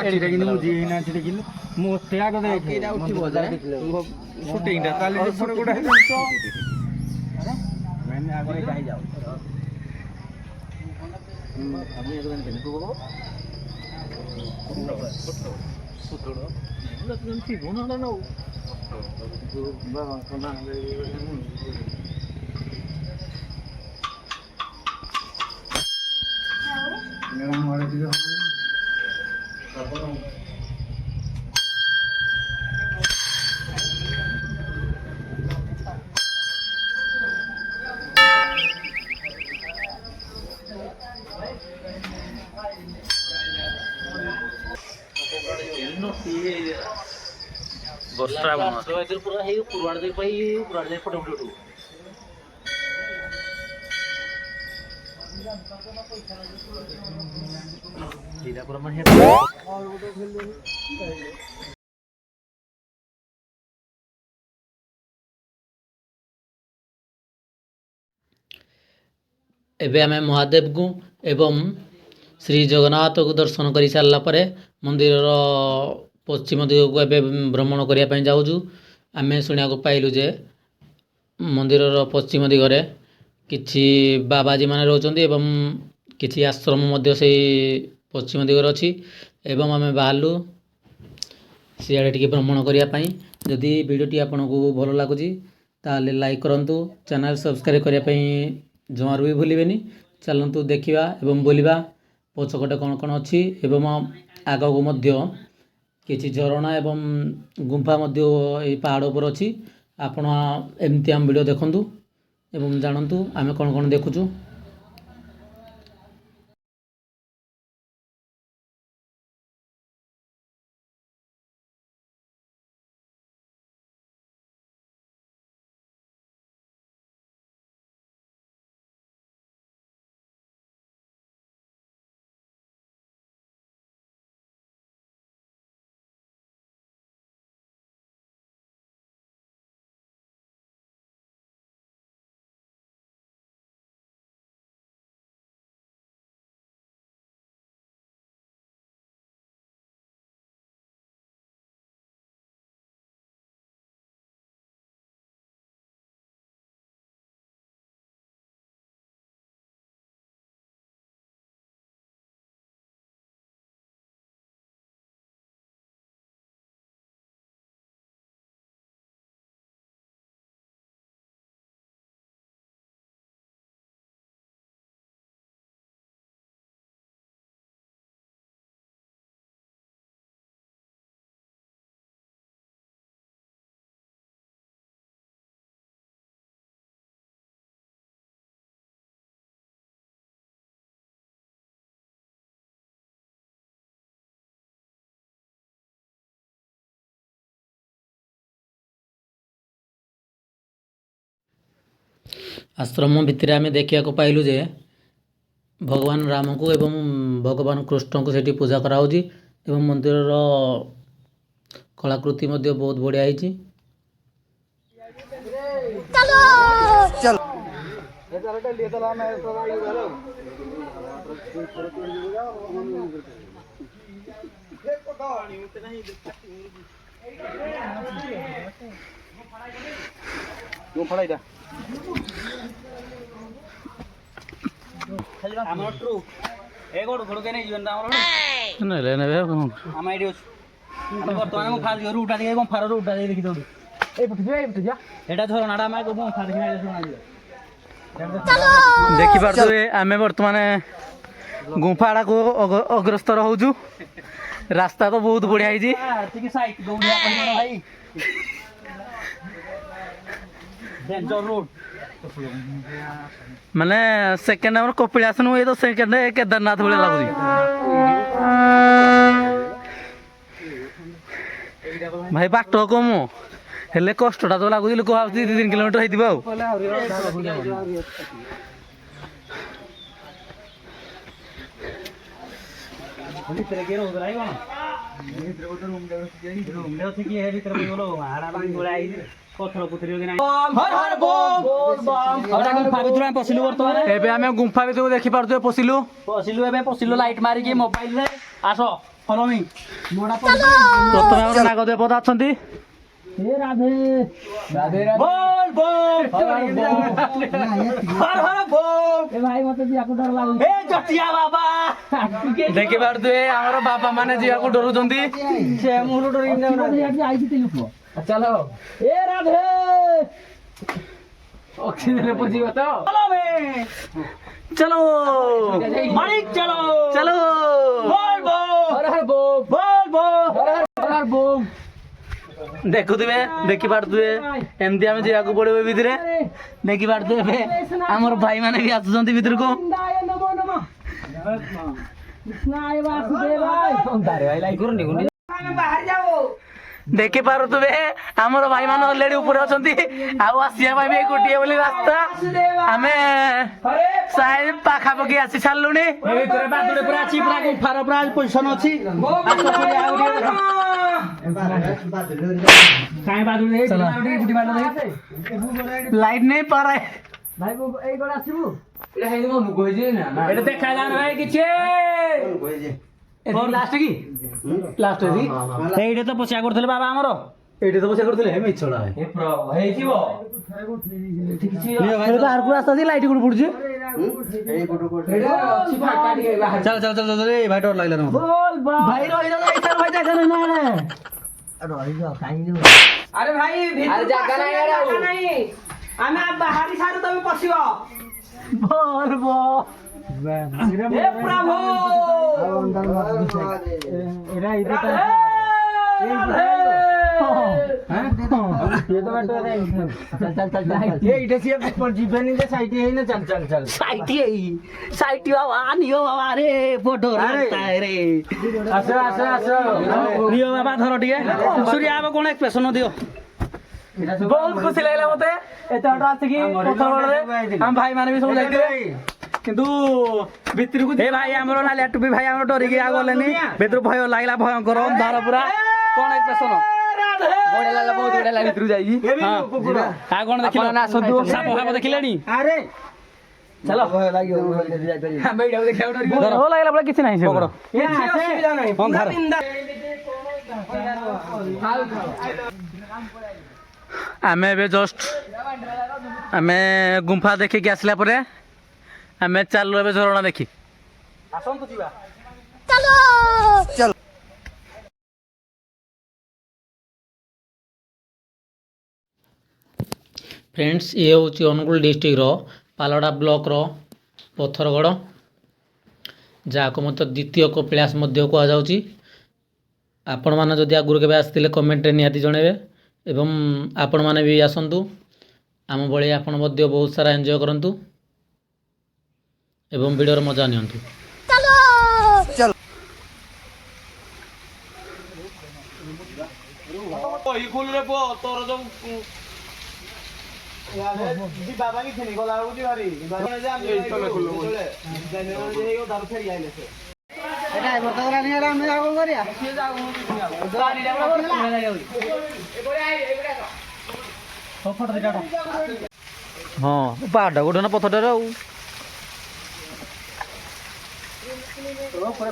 ଏଇଟା କିନ୍ତୁ ମୁଁ ଯିଏ ଅଛି ଦେଖିଲି ମୋତେ ଆଗ ଦେଖେ ଏଇଟା ଉଠିବ ସୁଟିଂଟା ତାହେଲେ ଫଟୋ ଗୋଟା ମାନେ ଆଗ ଏଇଟା ହେଇଯାଉ আমি এখন দেখো পুত্রড় এগুলো তুমি কি বোনা না নাও বাবা কোনা মেরা মারে দিও তারপর ବର୍ଷା ପୁରା ହେଇ ପୁରାଣ ଦେଇ ପାଇ ପୁରାଣ ଦେଇ ଫଟୋ ଫଟୋ ଏଇଟା ପୁରା ମାନେ ଏବେ ଆମେ ମହାଦେବଙ୍କୁ ଏବଂ ଶ୍ରୀ ଜଗନ୍ନାଥକୁ ଦର୍ଶନ କରି ସାରିଲା ପରେ ମନ୍ଦିରର ପଶ୍ଚିମ ଦିଗକୁ ଏବେ ଭ୍ରମଣ କରିବା ପାଇଁ ଯାଉଛୁ। ଆମେ ଶୁଣିବାକୁ ପାଇଲୁ ଯେ ମନ୍ଦିରର ପଶ୍ଚିମ ଦିଗରେ କିଛି ବାବାଜୀମାନେ ରହୁଛନ୍ତି ଏବଂ କିଛି ଆଶ୍ରମ ମଧ୍ୟ ସେଇ ପଶ୍ଚିମ ଦିଗରେ ଅଛି ଏବଂ ଆମେ ବାହାରିଲୁ ସିଆଡ଼େ ଟିକେ ଭ୍ରମଣ କରିବା ପାଇଁ। ଯଦି ଭିଡ଼ିଓଟି ଆପଣଙ୍କୁ ଭଲ ଲାଗୁଛି ତାହେଲେ ଲାଇକ୍ କରନ୍ତୁ, ଚ୍ୟାନେଲ୍ ସବସ୍କ୍ରାଇବ୍ କରିବା ପାଇଁ ଜମାରୁ ବି ଭୁଲିବେନି। ଚାଲନ୍ତୁ ଦେଖିବା ଏବଂ ବୁଲିବା ପଛପଟେ କ'ଣ କ'ଣ ଅଛି ଏବଂ ଆଗକୁ ମଧ୍ୟ କିଛି ଝରଣା ଏବଂ ଗୁମ୍ଫା ମଧ୍ୟ ଏଇ ପାହାଡ଼ ଉପରେ ଅଛି। ଆପଣ ଏମିତି ଆମ ଭିଡ଼ିଓ ଦେଖନ୍ତୁ ଏବଂ ଜାଣନ୍ତୁ ଆମେ କ'ଣ କ'ଣ ଦେଖୁଛୁ। ଆଶ୍ରମ ଭିତରେ ଆମେ ଦେଖିବାକୁ ପାଇଲୁ ଯେ ଭଗବାନ ରାମଙ୍କୁ ଏବଂ ଭଗବାନ କୃଷ୍ଣଙ୍କୁ ସେଠି ପୂଜା କରାହେଉଛି ଏବଂ ମନ୍ଦିରର କଳାକୃତି ମଧ୍ୟ ବହୁତ ବଢ଼ିଆ ହେଇଛି। ଆମର ଟ୍ରୁ ଏ ଗୋଡ଼ ଘୋଡ଼ କେ ନେଇ ଯିବେନ ଆମର ନେଲେ ନେବେ ଆଉ କ'ଣ। ଆମ ଏଇଠି ଅଛି ଆମେ ବର୍ତ୍ତମାନ ମୁଁ ଫାଷ୍ଟ ରୁଟା ଟିକେ ଗମ୍ଫାର ରୁଟା ଟିକେ ଦେଖି ଦଉଛୁ ଏଇପଟେ ଯା ଏଇଟା ଝରଣାଟା ଆମେ ଗମ୍ଫା ଦେଖି ନାଇଁ ଶୁଣା ଯିବ। ଦେଖିପାରୁଥିବେ ଆମେ ବର୍ତ୍ତମାନ ଗୁମ୍ଫା ଆଡ଼କୁ ଅଗ୍ରସର ହେଉଛୁ। ରାସ୍ତା ତ ବହୁତ ବଢ଼ିଆ ହେଇଛି। ଟିକେ ସାଇଟ୍ ଦଉଡ଼ିଆ କହିବ ଭାଇ ଡେଞ୍ଜର ରୋଡ ମାନେ ସେକେଣ୍ଡ ଆମର କପିଳାସ ନୁହେଁ, ଏ ତ ସେକେଣ୍ଡ କେଦାରନାଥ ଭଳିଆ ଲାଗୁଛି। ଭାଇ ବାଟ କମ ହେଲେ କଷ୍ଟଟା ତ ଲାଗୁଛି। ଲୋକ ଭାବୁଛି 2-3 କିଲୋମିଟର ହେଇଥିବ ଆଉ। ଭିତରେ କିଏ ରହୁଥିଲା କି କ'ଣ? ରୁମ୍ରେ ଅଛି କିଏ ଭିତରେ ଗଲ ହାଡ଼ା ପାଣି ଗୋଳା ହେଇଛି ପଥର ପୁଥୁରି କି ନାହିଁ। ପଶିଲୁ ବର୍ତ୍ତମାନ ଏବେ ଆମେ ଗୁମ୍ଫା ଭିତରକୁ ଦେଖିପାରୁଥିବେ ପଶିଲୁ ଏବେ ପଶିଲୁ ଲାଇଟ୍ ମାରିକି ମୋବାଇଲରେ ଆସ ଫଲୋ ମି। ମୋଡ଼ା ପ୍ରଥମେ ଆମର ନାଗ ଦେବତା ଅଛନ୍ତି। ଏ ରାଧେ ରାଧେ ବୋଲ ବୋଲ ହର ହର ବୋଲ। ଏ ଭାଇ ମତେ ଯିବାକୁ ଡର ଲାଗୁଛି। ଏ ଜଟିଆ ବାବା ଦେଖିପାରୁଥିବେ ଆମର ବାପା ମାନେ ଯିବାକୁ ଡରୁଛନ୍ତି। ସେ ମୁହଁରୁ ଡରିକି ଆଇଛି ତିନି ପୁଅ ଚାଲ ଏ ରାଧେ ଅକ୍ସିଜେନ ପଶିବ ତ ଫଲୋ ମି। ଚଲୋ ମାଣିକ ଚলো ଚଲୋ ବୋଲ ବୋଲ ହର ହର ବୋମ ବୋଲ ବୋଲ ହର ହର ବୋମ ଦେଖୁଥିବେ ଦେଖିପାରୁଥିବେ ଏମିତି ଆମେ ଯିବାକୁ ପଡିବ ଏ ଭିତରେ। ଦେଖିପାରୁଥିବେ ଏବେ ଆମର ଭାଇ ମାନେ ବି ଆସୁଛନ୍ତି ଭିତରକୁ। ଗୋବିନ୍ଦାୟ ନମୋ ନମଃ କୃଷ୍ଣାୟ ବାସୁଦେବାୟ ଅନ୍ଧାରେ ଭାଇ ଲାଇ କରୁନି ଗୁଣ୍ଡି ଦେଖିପାରୁଥିବେ ଆମର ଭାଇ ମାନେ ଅଲରେଡି ଉପରେ ଅଛନ୍ତି। ଆଉ ଆସିବା ପାଇଁ ବି ଏଇ ଗୋଟିଏ ବୋଲି ରାସ୍ତା। ଆମେ ସାଇ ପାଖାପାଖି ଆସି ସାରିଲୁଣି। ଏ ଭିତରେ ବାଦୁଡେ ପୁରା ଅଛି ପୁରା ଗୁମ୍ଫାର ପୁରା ପୋଜିସନ ଅଛି। ଆସ ପୁରୀ ଆଉ ଟିକେ ଦେଖ। କାଇଁ ବାଦୁଡେ ଏଇ ଗୁଟି ବାଦ ଦେଖେ। ଲାଇଟ ନେଇ ପାରେ ଭାଇ ଏଇ ଗଡ ଆସିବୁ ଏଟା ହେଇ ମନୁ କହିଛି ନା ଏଟା ଦେଖା ଯାଉନି ଭାଇ କିଛି। ଲାଷ୍ଟ କି ଲାଷ୍ଟ ଏଇଠି ତ ପୋଷା କରୁଥିଲେ ବାବା ଆମର। ଏଇଠି ତ ବସିଆ କରୁଥିଲେ ମିଛଡ଼ା ହେଇଯିବ। ବାହାରକୁ ରାସ୍ତା ଅଛି ଲାଇଟ କୋଉଠି ପଡୁଛି। ଅଛି ଫାଟା ଟିକେ ବାହାରେ ଚାଲ ଚାଲ ଚାଲ ଚାଲ ଏ ଭାଇ ଡର ଲାଗିଲା ମତେ। ବୋଲ ବୋଲ ଭାଇ ରହିଲ ଭାଇ ଜାଗା ନାହିଁ ନା ଆରେ ଭାଇ ଆରେ ଜାଗା ନାହିଁ ଆରେ ଆଉ ଆମେ ବାହାରି ସାରୁ ତମେ ପଶିବ। ବୋଲ ବୋ ଏ ପ୍ରଭୁ ନିଅ ବାବା ଧର ଟିକେ ସୂର୍ୟା ବାବା କଣ ଏକ୍ସପ୍ରେସନ ଦିଅ। ବହୁତ ଖୁସି ଲାଗିଲା ମତେ ଏତେ ବାଟ ଆସିକି ପଥରଗଡ଼ରେ ଆମ ଭାଇ ମାନେ ବି ସବୁ ଯାଇଥିଲେ କିନ୍ତୁ ଭିତରକୁ ଏ ଭାଇ ଆମର ନାଲିଆ ଟୁପି ଭାଇ ଆମର ଡରିକି ଆଉ ଗଲେନି। ଭିତରୁ ଭୟ ଲାଗିଲା ଭୟଙ୍କର ଅନ୍ଧାର ପୁରା। କଣ ଏକ୍ସପ୍ରେସନ ବଢିଆ ଲାଗିଲା ବହୁତ ବଢିଆ ଲାଗିଲା ଭିତରୁ ଯାଇକି ଆଉ କଣ ଦେଖିଲ ଆସନ୍ତୁ। ସାପ ଫାପ ଦେଖିଲେଣି। ଆରେ ଚାଲ ଭୟ ଲାଗିବ ଆମେ ଏଇଟାକୁ ଦେଖିବାକୁ ଡରିବୁ ଭଲ ଲାଗିଲା ପୁରା କିଛି ନାହିଁ ସେ ପକଡ଼ କିଛି ଅସୁବିଧା ନାହିଁ ଅନ୍ଧାର। ଆମେ ଏବେ ଜଷ୍ଟ ଆମେ ଗୁମ୍ଫା ଦେଖିକି ଆସିଲା ପରେ ଆମେ ଚାଲୁ ଏବେ ଝରଣା ଦେଖି। ଆସନ୍ତୁ ଯିବା। ଫ୍ରେଣ୍ଡସ୍ ଇଏ ହେଉଛି ଅନୁଗୁଳ ଡିଷ୍ଟ୍ରିକ୍ଟର ପାଲଡ଼ା ବ୍ଲକର ପଥରଗଡ଼, ଯାହାକୁ ମଧ୍ୟ ଦ୍ୱିତୀୟ କପିଳାସ ମଧ୍ୟ କୁହାଯାଉଛି। ଆପଣମାନେ ଯଦି ଆଗରୁ କେବେ ଆସିଥିଲେ କମେଣ୍ଟରେ ନିହାତି ଜଣାଇବେ ଏବଂ ଆପଣମାନେ ବି ଆସନ୍ତୁ। ଆମ ଭଳି ଆପଣ ମଧ୍ୟ ବହୁତ ସାରା ଏନ୍ଜୟ କରନ୍ତୁ ଏବଂ ଭିଡ଼ିଓର ମଜା ନିଅନ୍ତୁ। ହଁ ପାହାଡ଼ ଗୋଟେ ନା ପଥରଟାରେ ଆଉ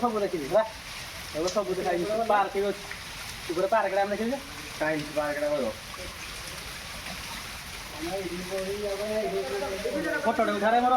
ସବୁ ଦେଖିବି ସବୁ ଦେଖାଇ ପାର୍କ ଅଛି ଉପରେ ପାର୍କଟା ଆମେ ଦେଖିଲେ ଫଟୋଟେ ଉଠାରେ ମୋର